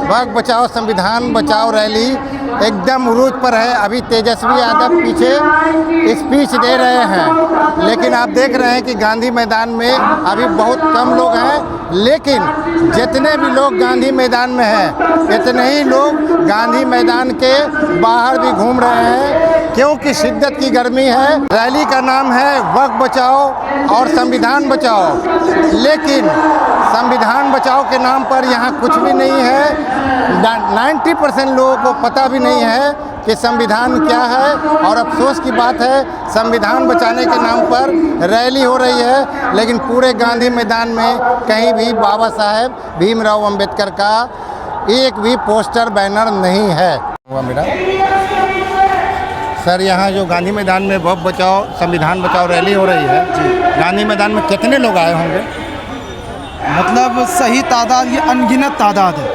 वक्त बचाओ संविधान बचाओ रैली एकदम उरूज पर है। अभी तेजस्वी यादव पीछे स्पीच दे रहे हैं, लेकिन आप देख रहे हैं कि गांधी मैदान में अभी बहुत कम लोग हैं, लेकिन जितने भी लोग गांधी मैदान में हैं इतने ही लोग गांधी मैदान के बाहर भी घूम रहे हैं, क्योंकि शिद्दत की गर्मी है। रैली का नाम है वक्त बचाओ और संविधान बचाओ, लेकिन संविधान बचाओ के नाम पर यहाँ कुछ भी नहीं है। 90% लोगों को पता भी नहीं है कि संविधान क्या है, और अफसोस की बात है संविधान बचाने के नाम पर रैली हो रही है, लेकिन पूरे गांधी मैदान में कहीं भी बाबा साहेब भीमराव अंबेडकर का एक भी पोस्टर बैनर नहीं है। हुआ मेरा सर, यहाँ जो गांधी मैदान में वक्त बचाओ संविधान बचाओ रैली हो रही है जी, गांधी मैदान में कितने लोग आए होंगे? मतलब सही तादाद ये अनगिनत तादाद है,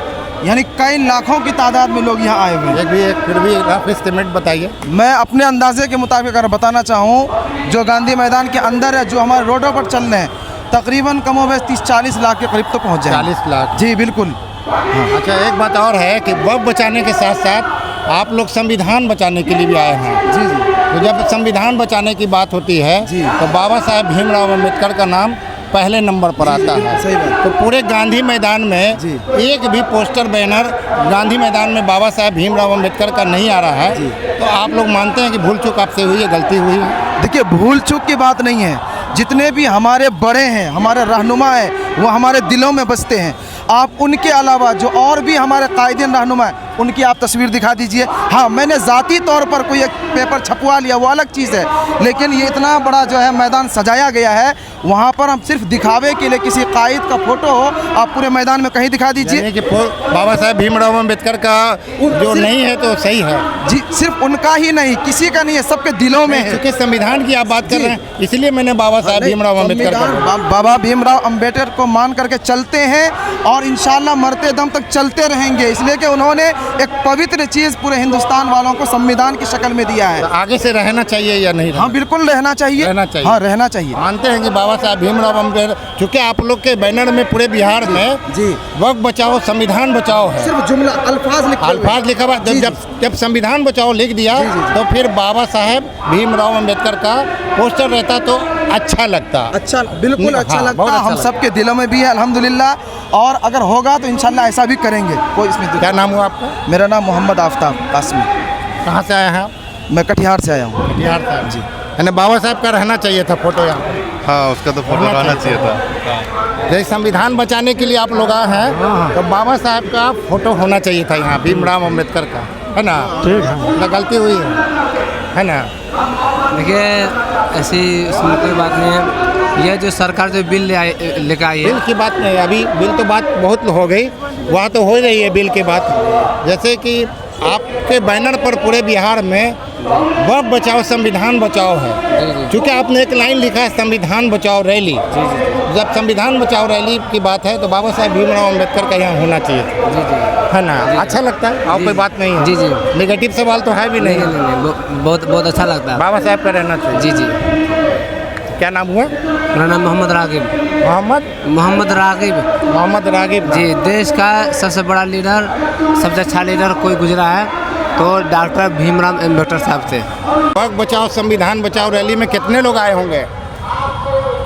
यानी कई लाखों की तादाद में लोग यहाँ आए हुए हैं। फिर भी रफ एस्टिमेट बताइए। मैं अपने अंदाजे के मुताबिक अगर बताना चाहूँ, जो गांधी मैदान के अंदर है, जो हमारे रोडों पर चल रहे हैं, तकरीबन कमोबेश 30-40 लाख के करीब तो पहुँच जाए। 40 लाख जी बिल्कुल। अच्छा, एक बात और है कि वक्त बचाने के साथ साथ आप लोग संविधान बचाने के लिए भी आए हैं। जी जी। तो जब संविधान बचाने की बात होती है जी, तो बाबा साहेब भीमराव अंबेडकर का नाम पहले नंबर पर आता है। सही बात। तो पूरे गांधी मैदान में जी, एक भी पोस्टर बैनर गांधी मैदान में बाबा साहेब भीमराव अंबेडकर का नहीं आ रहा है, तो आप लोग मानते हैं कि भूल चूक आपसे हुई है, गलती हुई है? देखिए, भूल चूक की बात नहीं है। जितने भी हमारे बड़े हैं, हमारे रहनुमा हैं, वो हमारे दिलों में बसते हैं। आप उनके अलावा जो और भी हमारे कायदीन रहनुमा हैं, उनकी आप तस्वीर दिखा दीजिए। हाँ, मैंने ज़ाती तौर पर कोई एक पेपर छपवा लिया, वो अलग चीज़ है, लेकिन ये इतना बड़ा जो है मैदान सजाया गया है, वहाँ पर हम सिर्फ दिखावे के लिए किसी कायद का फोटो हो, आप पूरे मैदान में कहीं दिखा दीजिए कि बाबा साहेब भीमराव अंबेडकर का जो नहीं है तो सही है जी। सिर्फ उनका ही नहीं, किसी का नहीं है, सबके दिलों में है। क्योंकि संविधान की आप बात कर रहे हैं, इसलिए मैंने बाबा साहेब भीमराव अंबेडकर बाबा भीमराव अंबेडकर को मान करके चलते हैं, और इंशाल्लाह मरते दम तक चलते रहेंगे, इसलिए कि उन्होंने एक पवित्र चीज़ पूरे हिंदुस्तान वालों को संविधान की शक्ल में दिया है। तो आगे से रहना चाहिए या नहीं? हाँ बिल्कुल रहना चाहिए, रहना चाहिए। हाँ रहना चाहिए। मानते हैं कि बाबा साहब भीमराव अंबेडकर, क्योंकि आप लोग के बैनर में पूरे बिहार में जी वक्त बचाओ संविधान बचाओ है, सिर्फ जुमला अल्फाज लिखा हुआ। जब संविधान बचाओ लिख दिया तो फिर बाबा साहेब भीमराव अंबेडकर का पोस्टर रहता तो अच्छा लगता। अच्छा, बिल्कुल अच्छा हाँ, लगता। अच्छा हम सबके दिलों में भी है अल्हम्दुलिल्लाह, और अगर होगा तो इंशाल्लाह ऐसा भी करेंगे। कोई इसमें क्या नाम हुआ आपका? मेरा नाम मोहम्मद आफ्ताब कासमी। कहाँ से आए हैं आप? मैं कटिहार से आया हूँ। कटिहार से जी। यानी बाबा साहब का रहना चाहिए था फोटो यहाँ पे। हाँ, उसका तो फोटो रहना चाहिए था। जैसे संविधान बचाने के लिए आप लोग आए हैं, तो बाबा साहब का फोटो होना चाहिए था यहाँ, भीमराव अंबेडकर का, है ना? ठीक है, गलती हुई है ना? देखिए, ऐसी उसमें कोई बात नहीं है। यह जो सरकार जो बिल लेकर आई है, बिल की बात नहीं, अभी बिल तो बात बहुत हो गई, वहाँ तो हो रही है बिल की बात। जैसे कि आपके बैनर पर पूरे बिहार में वक्त बचाओ संविधान बचाओ है, क्योंकि आपने एक लाइन लिखा है संविधान बचाओ रैली। जब संविधान बचाओ रैली की बात है तो बाबा साहेब भीमराव अंबेडकर का यहाँ होना चाहिए था, है ना? अच्छा लगता है, और कोई बात नहीं है? जी जी। नेगेटिव सवाल तो है भी नहीं? बहुत बहुत अच्छा लगता है। बाबा साहेब का रहना चाहिए। जी जी। क्या नाम हुआ? मेरा नाम मोहम्मद रागिब। मोहम्मद रागिब जी। देश का सबसे बड़ा लीडर, सबसे अच्छा लीडर कोई गुजरा है तो डॉक्टर भीमराव अंबेडकर साहब थे। वक्त बचाओ संविधान बचाओ रैली में कितने लोग आए होंगे?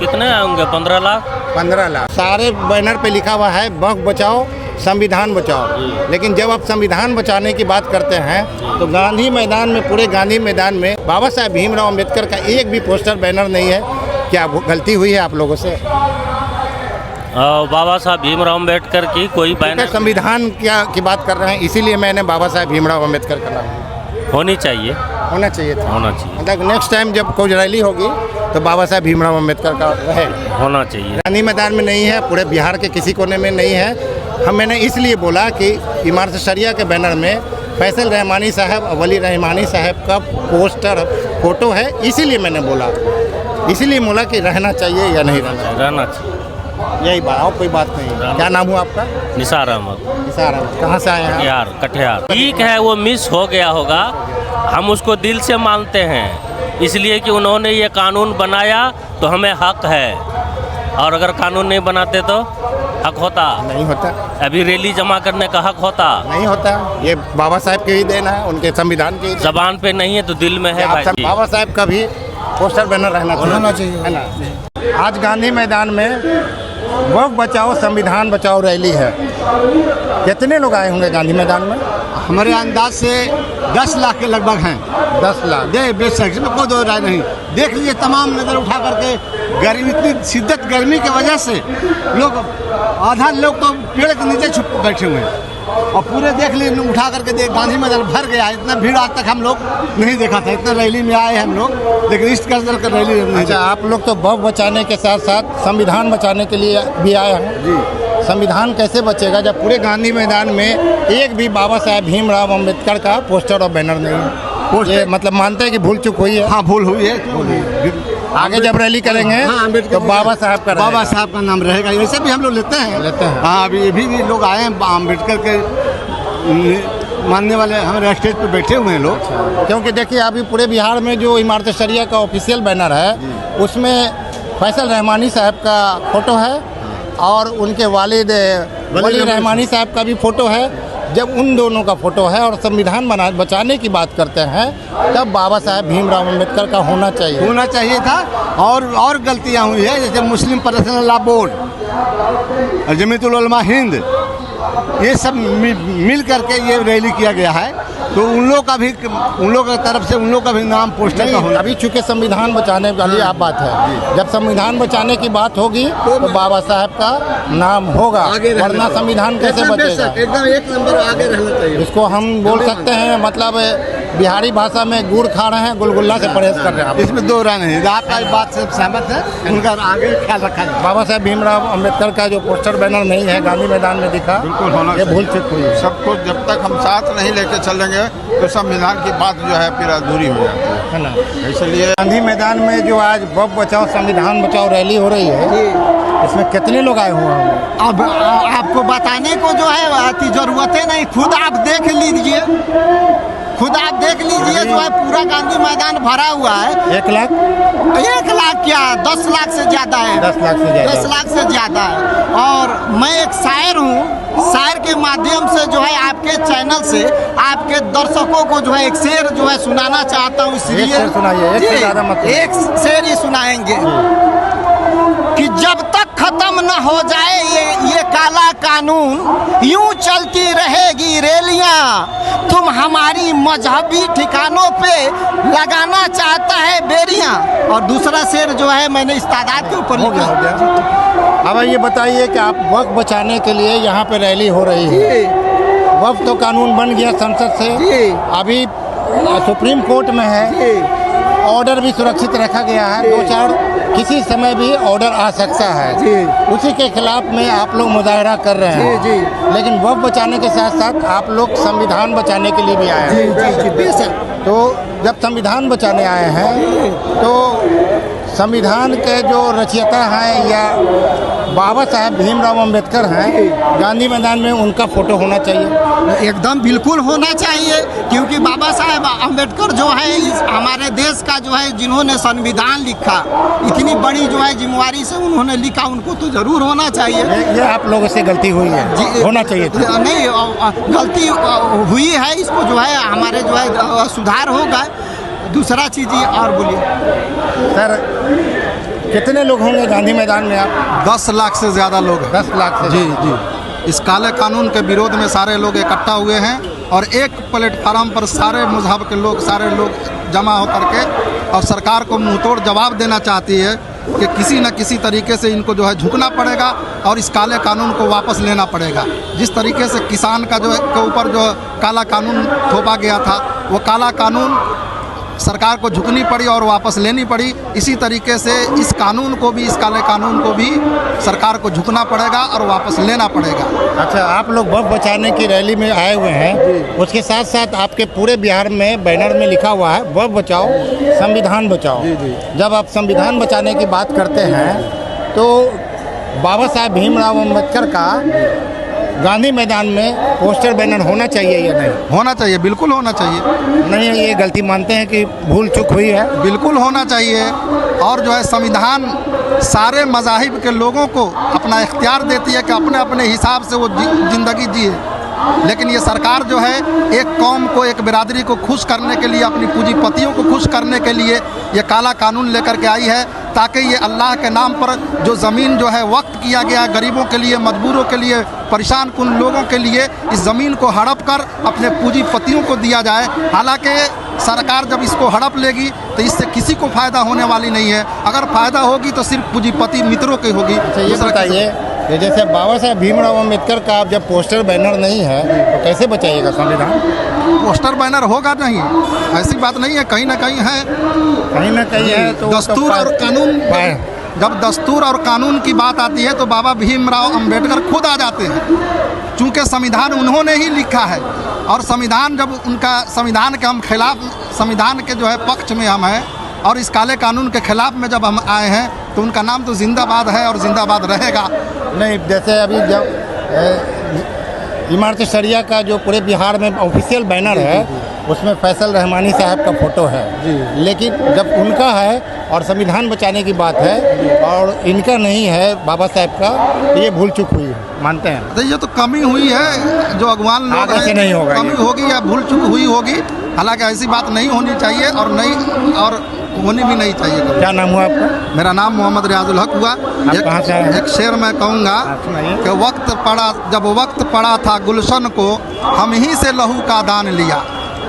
कितने आए होंगे? 15 लाख। 15 लाख। सारे बैनर पे लिखा हुआ है वक्त बचाओ संविधान बचाओ, लेकिन जब आप संविधान बचाने की बात करते हैं तो गांधी मैदान में, पूरे गांधी मैदान में बाबा साहेब भीमराव अंबेडकर का एक भी पोस्टर बैनर नहीं है। क्या गलती हुई है आप लोगों से? बाबा साहब भीमराव अंबेडकर की कोई बैनर, संविधान क्या की बात कर रहे हैं, इसीलिए मैंने बाबा साहेब भीमराव अंबेडकर का नाम होनी चाहिए, होना चाहिए था। होना चाहिए। मतलब नेक्स्ट टाइम जब कोई रैली होगी तो बाबा साहेब भीमराव अंबेडकर का रहेगा, होना चाहिए। गांधी मैदान में नहीं है, पूरे बिहार के किसी कोने में नहीं है। मैंने इसलिए बोला कि इमारत शरिया के बैनर में फैसल रहमानी साहब और वली रहमानी साहब का पोस्टर फोटो है, इसीलिए मैंने बोला, इसीलिए बोला कि रहना चाहिए या नहीं रहना चाहिए। यही बात, और कोई बात नहीं। क्या नाम हुआ आपका? निसार अहमद। निसार अहमद। कहाँ से आए हैं? कटिहार। ठीक है, वो मिस हो गया होगा, हम उसको दिल से मानते हैं, इसलिए कि उन्होंने ये कानून बनाया तो हमें हक है, और अगर कानून नहीं बनाते तो हक होता? नहीं होता, अभी रैली जमा करने का हक होता? नहीं होता। ये बाबा साहब के ही देन है, उनके संविधान के ही देन। जबान पे नहीं है तो दिल में है भाई जी। बाबा साहब का भी पोस्टर बैनर रहना चाहिए, है ना। आज गांधी मैदान में वक्फ बचाओ संविधान बचाओ रैली है। कितने लोग आए होंगे गांधी मैदान में? हमारे अंदाज से 10 लाख के लगभग हैं। 10 लाख। दे बेशक इसमें कोई दो राय नहीं। देख लीजिए तमाम नज़र उठा करके, गर्मी इतनी शिद्दत गर्मी की वजह से लोग, आधा लोग तो पेड़ के नीचे छुप बैठे हुए हैं और पूरे देख लीजिए उठा करके देख गांधी मैदान भर गया। इतना भीड़ आज तक हम लोग नहीं देखा था। इतना रैली में आए हम लोग, लेकिन इस कदर का रैली नहीं। अच्छा, आप लोग तो वक्फ बचाने के साथ साथ संविधान बचाने के लिए भी आए हैं जी। संविधान कैसे बचेगा जब पूरे गांधी मैदान में एक भी बाबा साहेब भीमराव अम्बेडकर का पोस्टर और बैनर नहीं है? ये मतलब मानते हैं कि भूल चूक हुई है? हाँ, भूल हुई है। आगे जब रैली करेंगे तो बाबा साहब का नाम रहेगा। ऐसे भी हम लोग लेते हैं। हाँ, अभी भी लोग आए हैं, अम्बेडकर के मानने वाले हमारे स्टेज पे बैठे हुए हैं लोग। क्योंकि देखिए अभी पूरे बिहार में जो इमारत शरिया का ऑफिशियल बैनर है उसमें फैसल रहमानी साहब का फोटो है और उनके वालिद वली रहमानी साहब का भी फोटो है। जब उन दोनों का फोटो है और संविधान बचाने की बात करते हैं तब बाबा साहेब भीमराव अम्बेडकर का होना चाहिए था। और गलतियां हुई है, जैसे मुस्लिम पर्सनल लॉ बोर्ड, जमीयतुल उलमा हिंद, ये सब मिल करके ये रैली किया गया है। तो उन लोग का तरफ से उन लोग का भी नाम पोस्टर का होना। अभी चूंकि संविधान बचाने वाली आप बात है, जब संविधान बचाने की बात होगी तो बाबा साहब का नाम होगा, वरना संविधान कैसे बचेगा? एकदम एक नंबर आगे रहना चाहिए। इसको हम बोल सकते हैं, मतलब बिहारी भाषा में गुड़ खा रहे हैं, गुलगुल्ला से परहेज कर रहे हैं। इसमें दो राय नहीं। आपका इस बात से सहमत है, उनका आगे ख्याल रखा जाए। बाबा साहेब भीमराव अम्बेडकर का जो पोस्टर बैनर नहीं है गांधी मैदान में दिखा, बिल्कुल होना ये भूल चूक हुई है। सबको जब तक हम साथ नहीं लेके चलेंगे तो संविधान की बात जो है फिर अधूरी हो जाती है ना। इसलिए गांधी मैदान में जो आज वक्फ बचाओ संविधान बचाओ रैली हो रही है, इसमें कितने लोग आए हुए हैं? अब आपको बताने को जो है जरूरतें नहीं, खुद आप देख लीजिए। जो है पूरा गांधी मैदान भरा हुआ है। 1 लाख? 1 लाख क्या, 10 लाख से ज्यादा है। 10 लाख से ज्यादा। 10 लाख से ज्यादा है। और मैं एक शायर हूँ, शायर के माध्यम से जो है आपके चैनल से आपके दर्शकों को जो है एक शेर जो है सुनाना चाहता हूँ। इसलिए एक शेर सुनाइए, एक से ज्यादा मत। एक शेर ही सुनाएंगे कि जब तक खत्म न हो जाए ये काला कानून, यूं चलती रहेगी रैलियां। तुम हमारी मजहबी ठिकानों पे लगाना चाहता है बेरियां। और दूसरा शेर जो है मैंने इस तादाद के ऊपर लिखा। अब ये बताइए कि आप वक्फ बचाने के लिए यहाँ पे रैली हो रही है, वक्फ तो कानून बन गया संसद से, अभी सुप्रीम कोर्ट में है, ऑर्डर भी सुरक्षित रखा गया है, 2-4 किसी समय भी ऑर्डर आ सकता है, उसी के खिलाफ में आप लोग मुजाहरा कर रहे हैं। लेकिन वक्फ बचाने के साथ साथ आप लोग संविधान बचाने के लिए भी आए हैं। तो जब संविधान बचाने आए हैं तो संविधान के जो रचयिता हैं या बाबा साहेब भीमराव अम्बेडकर हैं, गांधी मैदान में उनका फोटो होना चाहिए। एकदम बिल्कुल होना चाहिए, क्योंकि बाबा साहेब अम्बेडकर जो है हमारे देश का जो है जिन्होंने संविधान लिखा, इतनी बड़ी जो है जिम्मेवारी से उन्होंने लिखा, उनको तो जरूर होना चाहिए। ये आप लोगों से गलती हुई है, होना चाहिए था। नहीं, गलती हुई है, इसको जो है हमारे जो है सुधार होगा। दूसरा चीज़ और बोलिए सर, कितने लोग होंगे गांधी मैदान में? आप 10 लाख से ज़्यादा लोग हैं। 10 लाख से? जी। इस काले कानून के विरोध में सारे लोग इकट्ठा हुए हैं और एक प्लेटफार्म पर सारे मजहब के लोग, सारे लोग जमा होकर के और सरकार को मुंहतोड़ जवाब देना चाहती है कि किसी न किसी तरीके से इनको जो है झुकना पड़ेगा और इस काले कानून को वापस लेना पड़ेगा। जिस तरीके से किसान का जो है के ऊपर जो काला कानून थोपा गया था, वो काला कानून सरकार को झुकनी पड़ी और वापस लेनी पड़ी। इसी तरीके से इस कानून को भी, इस काले कानून को भी सरकार को झुकना पड़ेगा और वापस लेना पड़ेगा। अच्छा, आप लोग वक्फ बचाने की रैली में आए हुए हैं, उसके साथ साथ आपके पूरे बिहार में बैनर में लिखा हुआ है वक्फ बचाओ संविधान बचाओ। जब आप संविधान बचाने की बात करते हैं तो बाबा साहेब भीमराव अम्बेडकर का गांधी मैदान में पोस्टर बैनर होना चाहिए या नहीं? होना चाहिए, बिल्कुल होना चाहिए। नहीं, ये गलती मानते हैं कि भूल चूक हुई है? बिल्कुल होना चाहिए। और जो है संविधान सारे मज़ाहिब के लोगों को अपना इख्तियार देती है कि अपने अपने हिसाब से वो ज़िंदगी जिए। लेकिन ये सरकार जो है एक कौम को, एक बिरादरी को खुश करने के लिए, अपनी पूंजीपतियों को खुश करने के लिए ये काला कानून लेकर के आई है, ताकि ये अल्लाह के नाम पर जो ज़मीन जो है वक्त किया गया गरीबों के लिए, मजबूरों के लिए, परेशान कुन लोगों के लिए, इस ज़मीन को हड़प कर अपने पूंजीपतियों को दिया जाए। हालांकि सरकार जब इसको हड़प लेगी तो इससे किसी को फ़ायदा होने वाली नहीं है। अगर फ़ायदा होगी तो सिर्फ पूंजीपति मित्रों की होगी। ये बताइए कि जैसे बाबा साहब भीमराव अम्बेडकर का अब जब पोस्टर बैनर नहीं है तो कैसे बचाइएगा संविधान? पोस्टर बैनर होगा नहीं, ऐसी बात नहीं है, कहीं ना कहीं है, कहीं ना कहीं है। तो दस्तूर और कानून, जब दस्तूर और कानून की बात आती है तो बाबा भीमराव अम्बेडकर खुद आ जाते हैं, चूँकि संविधान उन्होंने ही लिखा है। और संविधान जब उनका, संविधान के हम खिलाफ, संविधान के जो है पक्ष में हम हैं और इस काले कानून के खिलाफ में जब हम आए हैं तो उनका नाम तो जिंदाबाद है और जिंदाबाद रहेगा। नहीं, जैसे अभी जब इमारत शरिया का जो पूरे बिहार में ऑफिशियल बैनर है उसमें फैसल रहमानी साहब का फ़ोटो है, लेकिन जब उनका है और संविधान बचाने की बात है और इनका नहीं है बाबा साहब का, तो ये भूल चूक हुई है, मानते हैं? तो ये तो कमी हुई है, जो अगवान लोग आगे से नहीं होगा, कमी होगी या भूल चूक हुई होगी। हालांकि ऐसी बात नहीं होनी चाहिए और नहीं, और होनी भी नहीं चाहिए। क्या नाम हुआ आपका? मेरा नाम मोहम्मद रियाजुल हक हुआ। कहाँ से आए हैं? एक शेर मैं कहूँगा कि जब वक्त पड़ा था गुलशन को हम ही से लहू का दान लिया।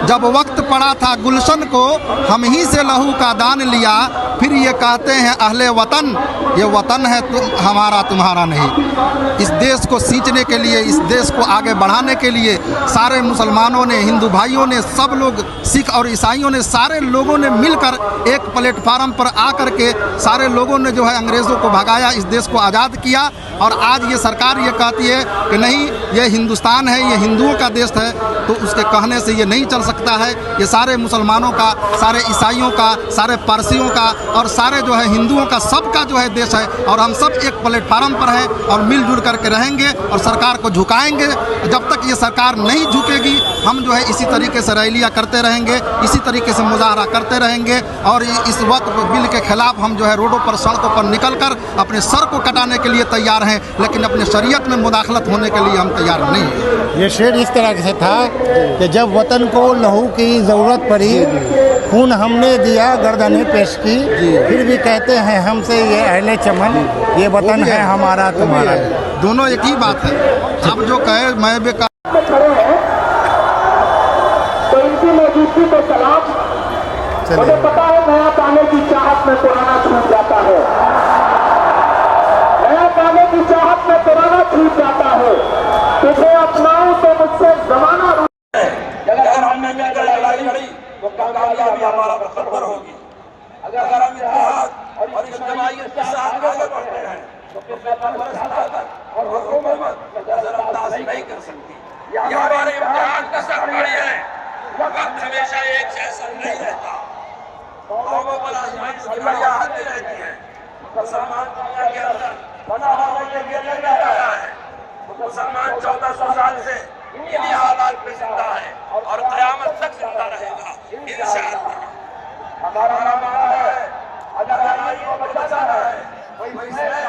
जब वक्त पड़ा था गुलशन को हम ही से लहू का दान लिया, फिर ये कहते हैं अहले वतन, ये वतन है हमारा तुम्हारा नहीं। इस देश को सींचने के लिए, इस देश को आगे बढ़ाने के लिए सारे मुसलमानों ने, हिंदू भाइयों ने, सब लोग, सिख और ईसाइयों ने, सारे लोगों ने मिलकर एक प्लेटफार्म पर आकर के सारे लोगों ने जो है अंग्रेज़ों को भगाया, इस देश को आज़ाद किया। और आज ये सरकार ये कहती है कि नहीं, ये हिंदुस्तान है, ये हिंदुओं का देश है, तो उसके कहने से ये नहीं चल सकता है। ये सारे मुसलमानों का, सारे ईसाइयों का, सारे पारसियों का और सारे जो है हिंदुओं का, सबका जो है देश है। और हम सब एक प्लेटफार्म पर हैं और मिलजुल करके रहेंगे और सरकार को झुकाएंगे। जब तक ये सरकार नहीं झुकेगी हम जो है इसी तरीके से रैलियाँ करते रहेंगे, इसी तरीके से मुजाहरा करते रहेंगे। और इस वक्त बिल के खिलाफ हम जो है रोडों पर, सड़कों पर निकल कर अपने सर को कटाने के लिए तैयार हैं, लेकिन अपने शरीयत में मुदाखलत होने के लिए हम तैयार नहीं हैं। ये शेर इस तरह से था कि जब वतन को लहू की ज़रूरत पड़ी, खून हमने दिया, गर्दनें पेश की, फिर भी कहते हैं हमसे ये अहले चमन, ये वतन है हमारा तुम्हारा। दोनों एक ही बात है। अब जो कहे मैं बेकार तो इनकी मौजूदगी को सलाम। मुझे पता है नया पाने की चाहत में पुराना छूट जाता है, नया पाने की चाहत में पुराना छूट जाता है। तुझे अपनाऊं तो मुझसे जमाना अगर हमने मिलकर लड़ाई लड़ी तो कामयाबी हमारा बरकरार होगी। अगर हम इत्तेहाद और इज्तिमाइयत के साथ आगे बढ़ते हैं तो किसी और हुकूमत नजरअंदाज नहीं कर सकती। ये हमारे इम्तिहान का सरमाई है। वक्त हमेशा एक जैसा नहीं रहता, कौमों पर आजमाइश की घड़ियां आती रहती हैं। मुसलमान दुनिया के अंदर बना होने के लिए लग रहा है। मुसलमान 1400 साल से इन्हीं हालात में जिंदा है और क़यामत तक जिंदा रहेगा इंशाअल्लाह। हमारा मानना है अगर लड़ाई को बचाना है तो इसमें